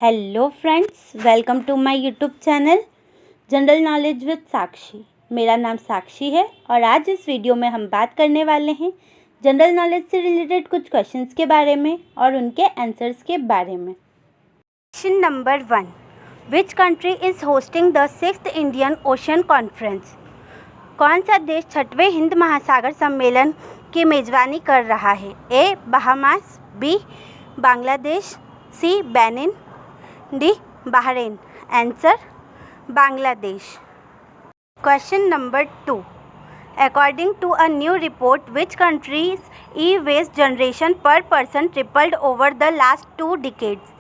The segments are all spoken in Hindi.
Hello friends, welcome to my YouTube channel general knowledge with Sakshi. मेरा नाम साक्षी है और आज इस वीडियो में हम बात करने वाले हैं जनरल नॉलेज से रिलेटेड कुछ क्वेश्चंस के बारे में और उनके आंसर्स के बारे में। Question number 1, which country is hosting the 6th Indian ocean conference? कौन सा देश 6वें हिंद महासागर सम्मेलन की मेज़बानी कर रहा है? A Bahamas, B Bangladesh, C Benin, D Bahrain. Answer Bangladesh. Question number 2, according to a new report which countries e waste generation per person tripled over the last 2 decades?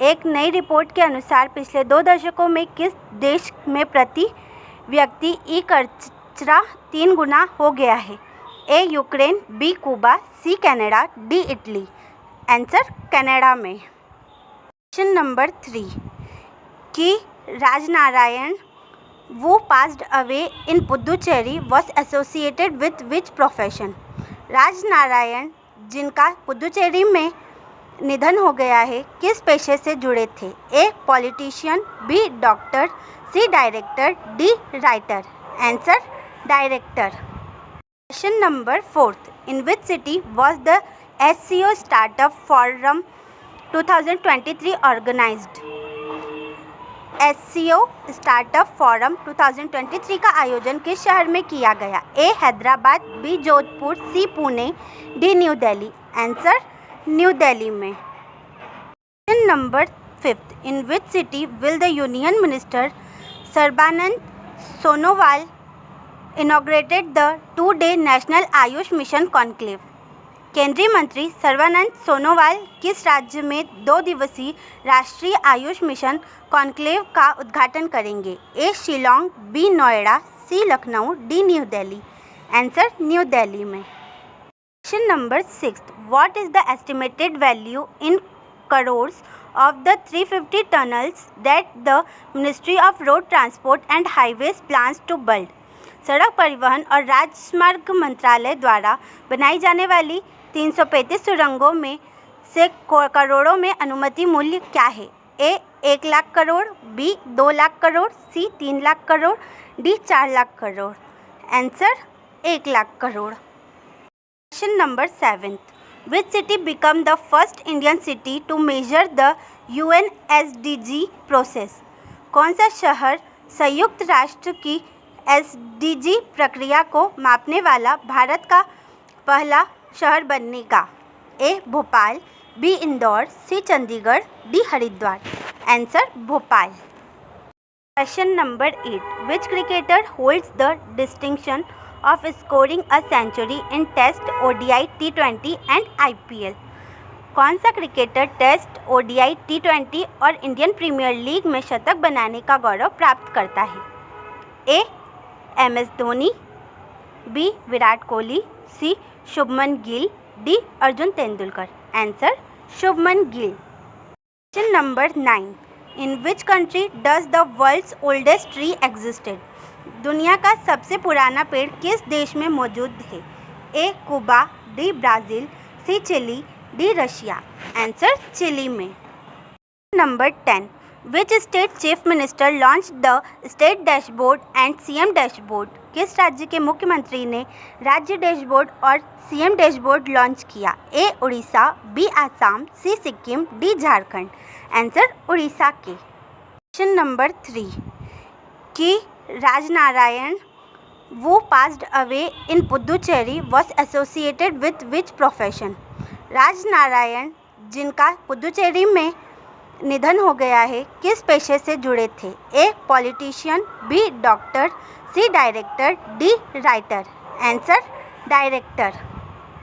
एक नई रिपोर्ट के अनुसार पिछले 2 दशकों में किस देश में प्रति व्यक्ति ई कचरा 3 गुना हो गया है? A Ukraine, B Cuba, C Canada, D Italy. Answer Canada में। क्वेश्चन नंबर 3, कि Rajnarayan who passed away in Puducherry was associated with which profession? Rajnarayan जिनका पुदुचेरी में निधन हो गया है किस पेशे से जुड़े थे? A politician, B doctor, C director, D writer. Answer director. Question number 4, in which city was the SCO startup forum 2023 organised? SCO startup forum 2023 का आयोजन किस शहर में किया गया? A Hyderabad, B Jodhpur, C Pune, D new Delhi. Answer new Delhi में। Question number 5, in which city will the union minister Sarbananda Sonowal inaugurated the 2-day national Ayush mission conclave? केंद्रीय मंत्री सर्बानंद सोनोवाल किस राज्य में 2 दिवसीय राष्ट्रीय आयुष मिशन कॉन्क्लेव का उद्घाटन करेंगे? A Shillong, B Noida, C Lucknow, D new Delhi. Answer new Delhi में। Question number 6, what is the estimated value in crores of the 350 tunnels that the ministry of road transport and highways plans to build? सड़क परिवहन और राजमार्ग मंत्रालय द्वारा बनाई जाने वाली 335 सुरंगों में से करोड़ों में अनुमति मूल्य क्या है? A 1 lakh crore, B 2 lakh crore, C 3 lakh crore, D 4 lakh crore. Answer 1 lakh crore. Question number 7, which city become the first Indian city to major the UN SDG process? कौन सा शहर संयुक्त राष्ट्र की SDG प्रक्रिया को मापने वाला भारत का पहला शहर बनेगा? A Bhopal, B Indore, C Chandigarh, D Haridwar. Answer Bhopal. Question number 8, which cricketer holds the distinction of scoring a century in test, ODI, T20 and IPL? कौन सा क्रिकेटर टेस्ट, ODI, T20 और इंडियन प्रीमियर लीग में शतक बनाने का गौरव प्राप्त करता है? A MS Dhoni, B Virat Kohli, C Shubman Gill, D Arjun Tendulkar. Answer Shubman Gill. Question number 9, in which country does the world's oldest tree existed? दुनिया का सबसे पुराना पेड़ किस देश में मौजूद है? A Cuba, D Brazil, C Chile, D Russia. Answer Chile में। Number 10, which state chief minister launch the state dashboard and CM dashboard? किस राज्य के मुख्यमंत्री ने राज्य डैशबोर्ड और CM डैशबोर्ड लॉन्च किया? ए उड़ीसा, बी आसाम, सी सिक्किम, डी झारखंड। आंसर उड़ीसा के। क्वेश्चन नंबर 3, कि Rajnarayan who passed away in Puducherry was associated with which profession? Rajnarayan जिनका पुदुचेरी में निधन हो गया है किस पेशे से जुड़े थे? A politician, B doctor, C director, D writer. Answer director.